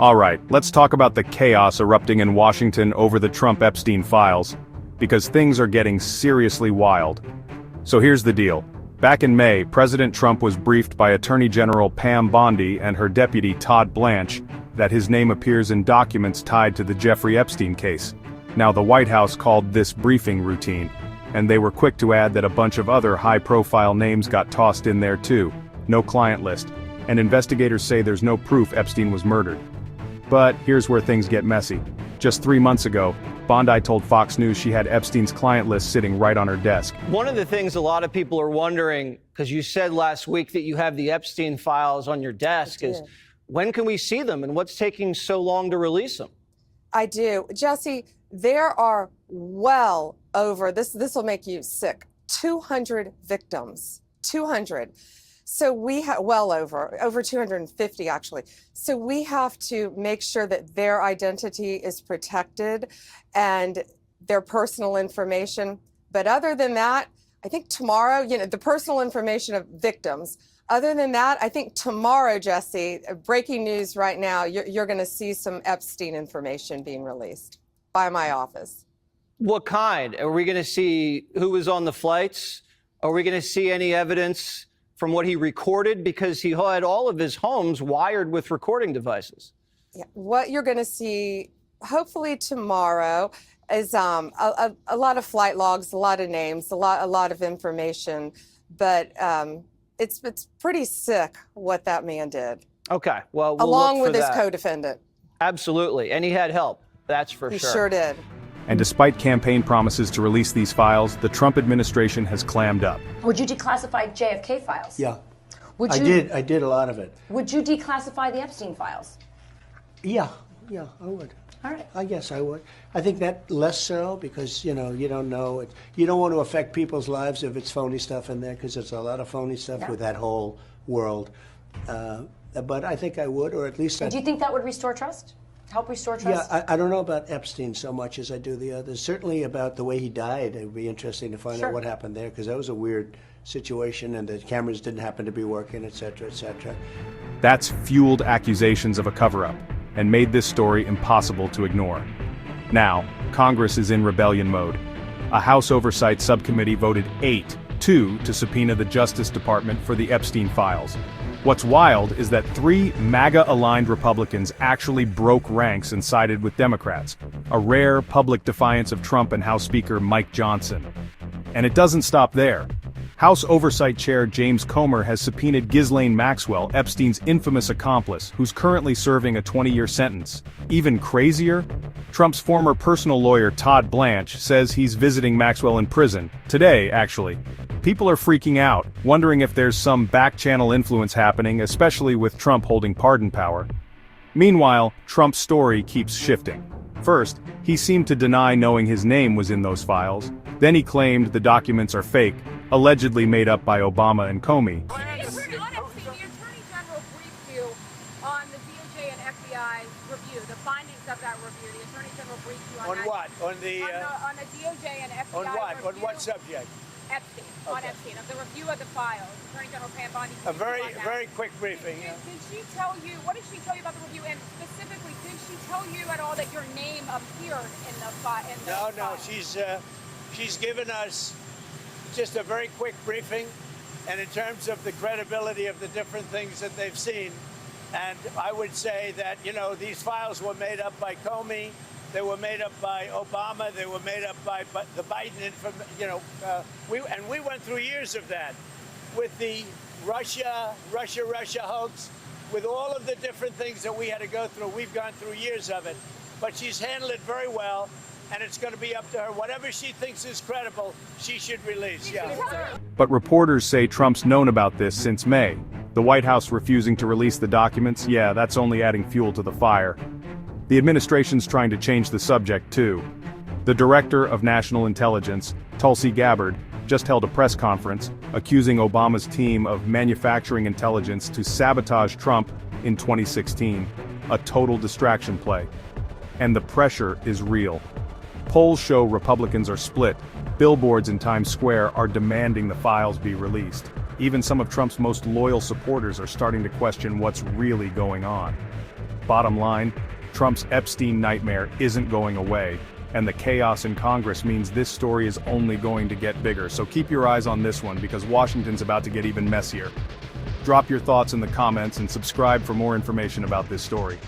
All right, let's talk about the chaos erupting in Washington over the Trump-Epstein files, because things are getting seriously wild. So here's the deal. Back in May, President Trump was briefed by Attorney General Pam Bondi and her deputy Todd Blanche that his name appears in documents tied to the Jeffrey Epstein case. Now the White House called this briefing routine, and they were quick to add that a bunch of other high-profile names got tossed in there too. No client list, and investigators say there's no proof Epstein was murdered. But here's where things get messy. Just 3 months ago, Bondi told Fox News she had Epstein's client list sitting right on her desk. One of the things a lot of people are wondering, because you said last week that you have the Epstein files on your desk, is when can we see them and what's taking so long to release them? I do. Jesse, there are well over, this will make you sick, 200 victims. 200. So we have, well over 250 actually. So we have to make sure that their identity is protected and their personal information. But other than that, I think tomorrow, the personal information of victims. Other than that, I think tomorrow, Jesse, breaking news right now, you're going to see some Epstein information being released by my office. What kind? Are we going to see who was on the flights? Are we going to see any evidence from what he recorded? Because he had all of his homes wired with recording devices. Yeah, what you're going to see, hopefully tomorrow, is a lot of flight logs, a lot of names, a lot of information. But it's pretty sick what that man did. Okay, well, along with his co-defendant. Absolutely, and he had help. That's for sure. He sure did. And despite campaign promises to release these files, the Trump administration has clammed up. Would you declassify JFK files? Yeah. Would I you, did a lot of it. Would you declassify the Epstein files? Yeah, I would. All right. I guess I would. I think that less so because, you don't know it. You don't want to affect people's lives if it's phony stuff in there because there's a lot of phony stuff with that whole world. But I think I would, or at least do you think that would restore trust? Help restore trust? Yeah, I don't know about Epstein so much as I do the others. Certainly about the way he died. It would be interesting to find out what happened there because that was a weird situation and the cameras didn't happen to be working, et cetera, et cetera. That's fueled accusations of a cover-up and made this story impossible to ignore. Now, Congress is in rebellion mode. A House Oversight Subcommittee voted 8-2 to subpoena the Justice Department for the Epstein files. What's wild is that 3 MAGA-aligned Republicans actually broke ranks and sided with Democrats, a rare public defiance of Trump and House Speaker Mike Johnson. And it doesn't stop there. House Oversight Chair James Comer has subpoenaed Ghislaine Maxwell, Epstein's infamous accomplice, who's currently serving a 20-year sentence. Even crazier? Trump's former personal lawyer Todd Blanche says he's visiting Maxwell in prison, today actually. People are freaking out, wondering if there's some back-channel influence happening, especially with Trump holding pardon power. Meanwhile, Trump's story keeps shifting. First, he seemed to deny knowing his name was in those files. Then he claimed the documents are fake, allegedly made up by Obama and Comey. The Attorney General briefed you on the DOJ and FBI review, the findings of that review. The Attorney General briefed you on that. What? On the DOJ and FBI on what? review. On what subject? Epstein. On Epstein, of the review of the files. Attorney General Pam Bondi. A very quick briefing. Did she tell you, what did she tell you about the review? And specifically, did she tell you at all that your name appeared in the file? No, she's given us just a very quick briefing, and in terms of the credibility of the different things that they've seen. And I would say that, these files were made up by Comey, they were made up by Obama, they were made up by the Biden, we went through years of that with the Russia hoax, with all of the different things that we had to go through. We've gone through years of it, but she's handled it very well. And it's going to be up to her. Whatever she thinks is credible, she should release. Yeah. But reporters say Trump's known about this since May. The White House refusing to release the documents, that's only adding fuel to the fire. The administration's trying to change the subject too. The Director of National Intelligence, Tulsi Gabbard, just held a press conference accusing Obama's team of manufacturing intelligence to sabotage Trump in 2016, a total distraction play. And the pressure is real. Polls show Republicans are split. Billboards in Times Square are demanding the files be released. Even some of Trump's most loyal supporters are starting to question what's really going on. Bottom line, Trump's Epstein nightmare isn't going away, and the chaos in Congress means this story is only going to get bigger. So keep your eyes on this one, because Washington's about to get even messier. Drop your thoughts in the comments and subscribe for more information about this story.